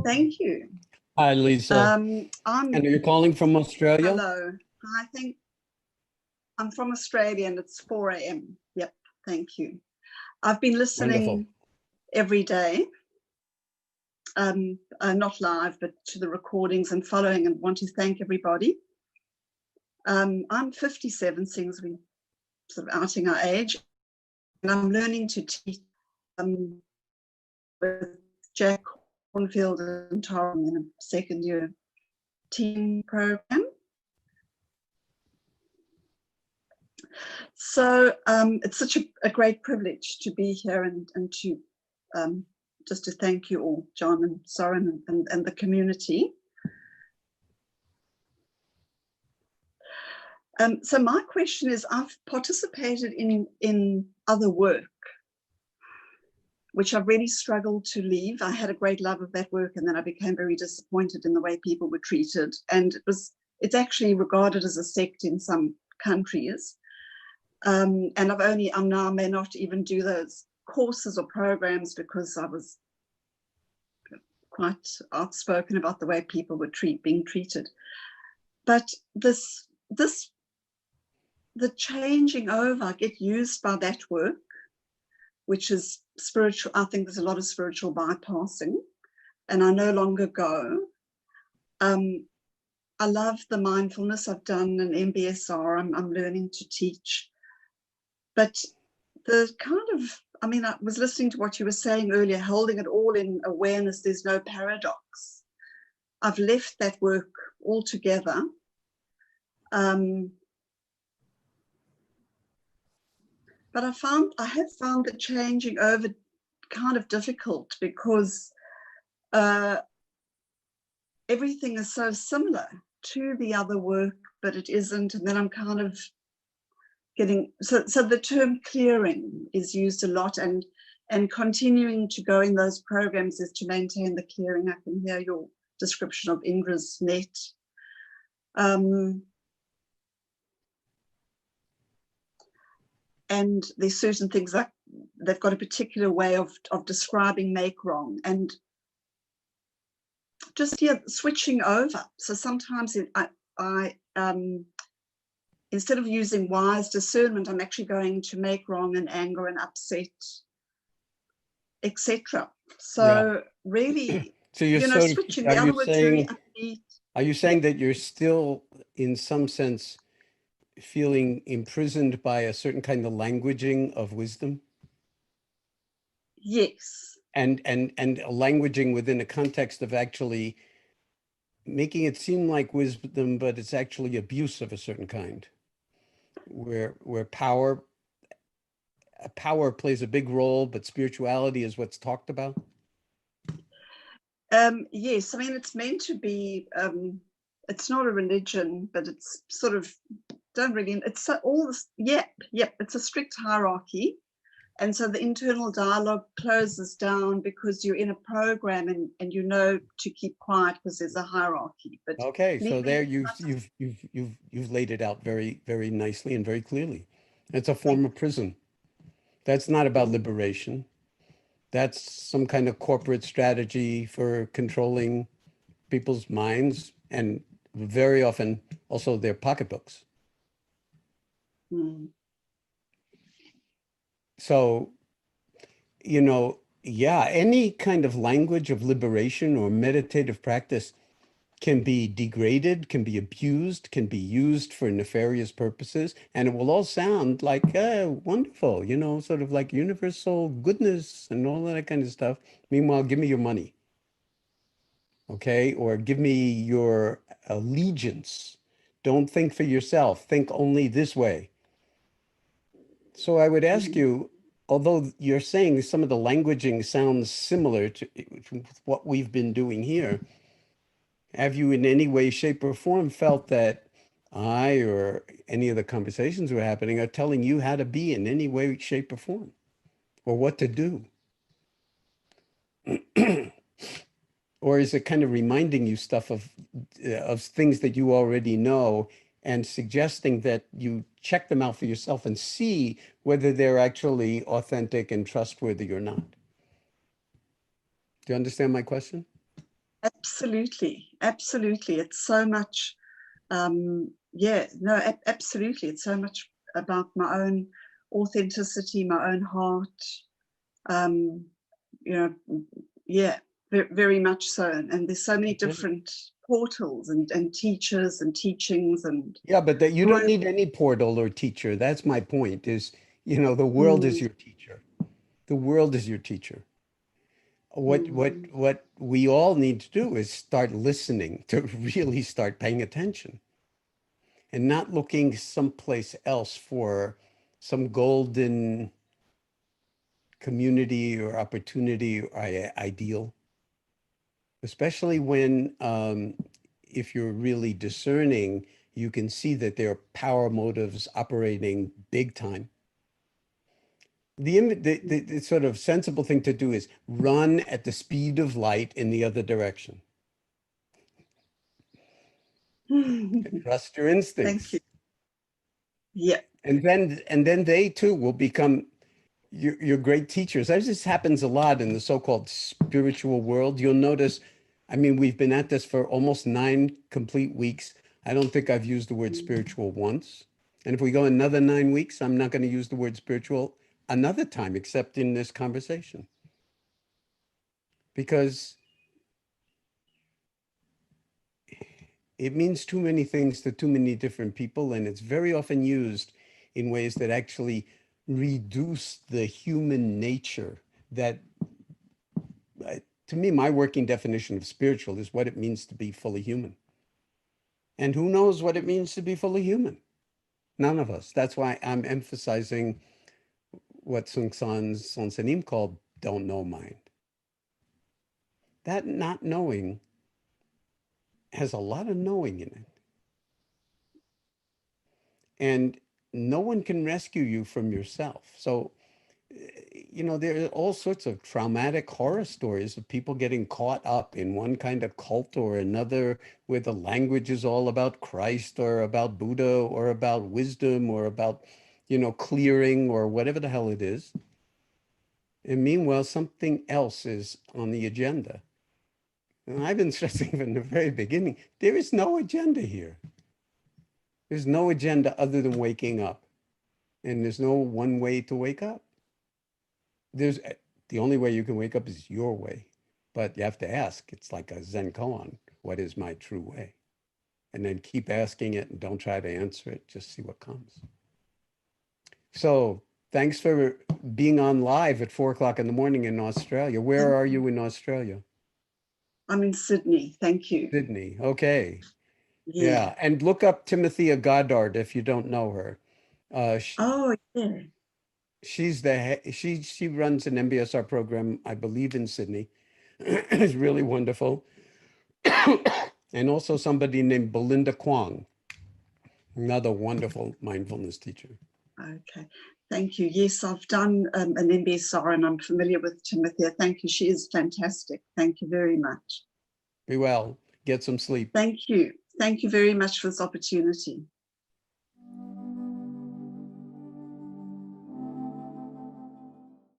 Thank you. Hi, Lisa. And are you calling from Australia? Hello. I think I'm from Australia and it's 4 a.m. Yep. Thank you. I've been listening every day, not live, but to the recordings and following, and want to thank everybody. I'm 57, since we sort of outing our age, and I'm learning to teach with Jack Cornfield and Torring in a second year team program. So it's such a great privilege to be here and to just to thank you all, Jon and Soren and the community. So my question is, I've participated in other work, which I've really struggled to leave. I had a great love of that work, and then I became very disappointed in the way people were treated. And it's actually regarded as a sect in some countries. And I'm now may not even do those courses or programs because I was quite outspoken about the way people were being treated. But the changing over, I get used by that work, which is spiritual. I think there's a lot of spiritual bypassing, and I no longer go. I love the mindfulness. I've done an MBSR. I'm learning to teach. But the kind of, I mean, I was listening to what you were saying earlier, holding it all in awareness, there's no paradox. I've left that work altogether. But I have found the changing over kind of difficult because everything is so similar to the other work, but it isn't. And then I'm kind of getting, so the term clearing is used a lot, and continuing to go in those programs is to maintain the clearing. I can hear your description of Ingra's net. And there's certain things like they've got a particular way of describing make wrong, and just switching over. So sometimes I instead of using wise discernment, I'm actually going to make wrong and anger and upset, etc. So really, so you're switching. The other words very upbeat. Are you saying that you're still, in some sense, feeling imprisoned by a certain kind of languaging of wisdom? Yes. And languaging within a context of actually making it seem like wisdom, but it's actually abuse of a certain kind, where power plays a big role, but spirituality is what's talked about? Yes, I mean, it's meant to be, it's not a religion, but it's sort of, it's all this, yep, it's a strict hierarchy. And so the internal dialogue closes down because you're in a program and you know to keep quiet because there's a hierarchy. But okay, so there you've laid it out very, very nicely and very clearly. It's a form of prison. That's not about liberation. That's some kind of corporate strategy for controlling people's minds and very often also their pocketbooks. Mm. So, any kind of language of liberation or meditative practice can be degraded, can be abused, can be used for nefarious purposes, and it will all sound like wonderful, sort of like universal goodness and all that kind of stuff. Meanwhile, give me your money, okay? Or give me your allegiance. Don't think for yourself. Think only this way. So I would ask you, although you're saying some of the languaging sounds similar to what we've been doing here, have you in any way, shape, or form felt that I or any of the conversations we're happening are telling you how to be in any way, shape, or form, or what to do? Or is it kind of reminding you stuff of things that you already know and suggesting that you check them out for yourself and see whether they're actually authentic and trustworthy or not? Do you understand my question? Absolutely, absolutely. It's so much, yeah, no, absolutely. It's so much about my own authenticity, my own heart. Um, you know, yeah, very much so. And there's so many different portals and teachers and teachings and Yeah, but that you don't groups. need any portal or teacher. That's my point is, the world is your teacher. The world is your teacher. What we all need to do is start listening, to really start paying attention and not looking someplace else for some golden community or opportunity or ideal, especially when if you're really discerning, you can see that there are power motives operating big time. The sort of sensible thing to do is run at the speed of light in the other direction. Trust your Thank you. instincts. Yeah. And then they too will become your great teachers. This happens a lot in the so-called spiritual world. You'll notice, I mean, we've been at this for almost 9 complete weeks. I don't think I've used the word spiritual once. And if we go another 9 weeks, I'm not going to use the word spiritual another time, except in this conversation. Because it means too many things to too many different people, and it's very often used in ways that actually reduce the human nature that, to me, my working definition of spiritual is what it means to be fully human. And who knows what it means to be fully human? None of us. That's why I'm emphasizing what Son Senim called don't know mind. That not knowing has a lot of knowing in it. And no one can rescue you from yourself. So, there are all sorts of traumatic horror stories of people getting caught up in one kind of cult or another, where the language is all about Christ or about Buddha or about wisdom or about, clearing or whatever the hell it is. And meanwhile, something else is on the agenda. And I've been stressing from the very beginning, there is no agenda here. There's no agenda other than waking up. And there's no one way to wake up. The only way you can wake up is your way. But you have to ask. It's like a Zen koan. What is my true way? And then keep asking it and don't try to answer it. Just see what comes. So thanks for being on live at 4 o'clock in the morning in Australia. Where are you in Australia? I'm in Sydney. Thank you. Sydney. Okay. Yeah. Yeah. And look up Timothea Goddard if you don't know her. Oh, yeah. She's she runs an MBSR program, I believe, in Sydney. It's really wonderful. And also somebody named Belinda Kwong, another wonderful mindfulness teacher. Okay. Thank you. Yes, I've done an MBSR and I'm familiar with Timothea. Thank you. She is fantastic. Thank you very much. Be well. Get some sleep. Thank you. Thank you very much for this opportunity.